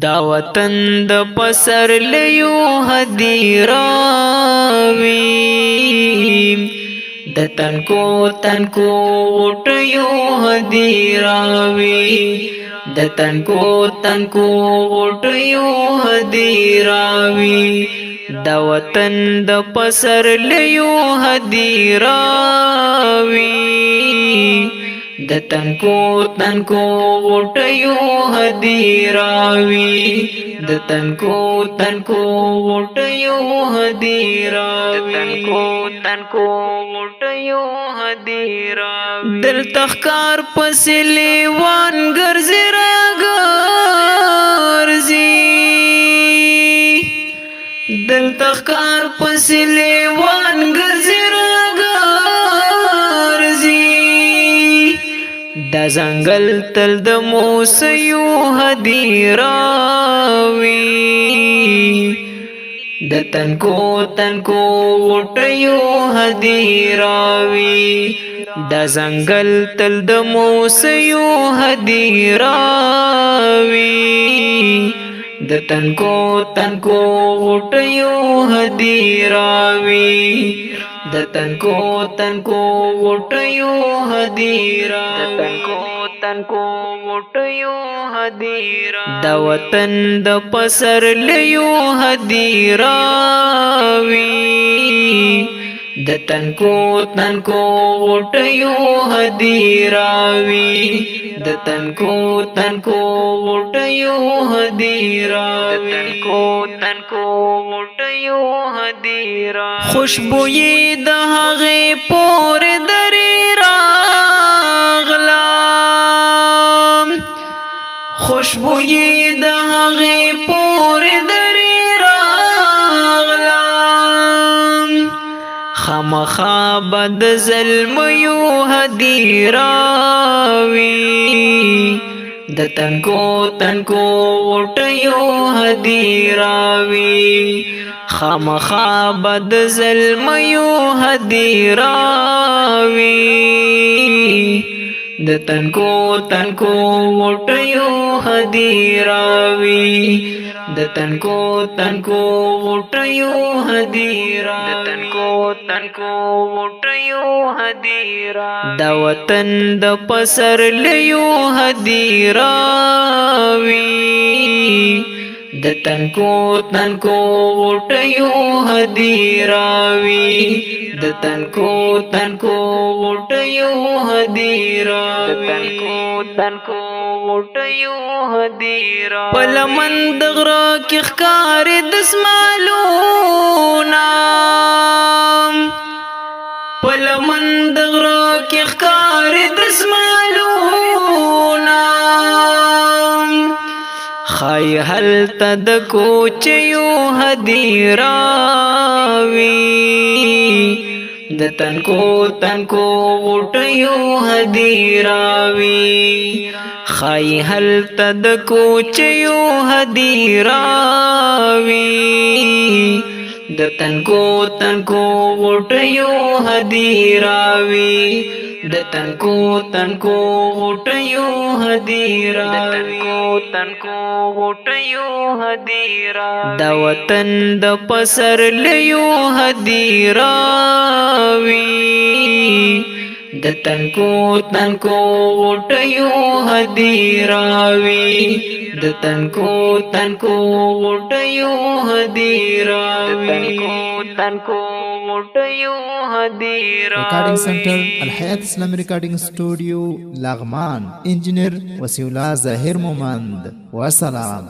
دا وطن د پسرلیو هدیراوي د تنکو تنکو وټیو هدیراوي د تنکو تنکو وټیو هدیراوي دا وطن د پسرلیو هدیراوي د تنکو تنکو وټیو هدیراوي د تنکو تنکو وټیو هدیراوي تنکو تنکو وټیو هدیراوي دل تخکار پسلیوان ګرځي راګرځي دل تخکار پسلیوان ګرځي دا زنګل تل د موسیو هدیراوي د تنکو تنکو وټیو هدیراوي دا زنګل تل د موسیو هدیراوي د تنکو تنکو وټیو هدیراوي د تنکو تنکو وټیو هدیراوي د تنکو تنکو وټیو هدیراوي د وطن د پسرلیو هدیراوي د تنکو تنکو وټیو هدیراوي د تنکو تنکو وټیو هدیراوي د تنکو تنکو وټیو هدیراوي خوشبوئی د هغې پورې درې راغلم خوشبوئی د هغې پورې درې راغلم خامخا به د زلمیو هدیراوي د تنکو تنکو وټیو هدیراوي خامخا به د زلمیو هدیراوي د تنکو تنکو وټیو هدیراوي د تنکو تنکو وټیو هدیراوي د تنکو تنکو وټیو هدیراوي دا وطن د پسرلیو هدیراوي د تنکو تنکو وټیو هدیراوي د تنکو تنکو وټیو هدیراوي د تنکو تنکو وټیو هدیراوي پلمن د غره کې ښکارې دسمالونه پلمن د غره کې ښکارې دسمالونه خای هلته د کوچیو هدیراوي د تنکو تنکو وټیو هدیراوي خای هلته د کوچیو هدیراوي د تنکو تنکو وټیو هدیراوي د تنکو تنکو وټیو هدیراوي د تنکو وټیو هدیراوي دا وطن د پسرلیو هدیراوي د تنکو تنکو وټیو هدیراوي د تنکو تنکو وټیو هدیراوي تنکو وټیو هدیراوي ریکارډینګ سنټر الحیات اسلامي ریکارډینګ سټوډیو لغمان انجینر وسیع الله ظاهر مومند والسلام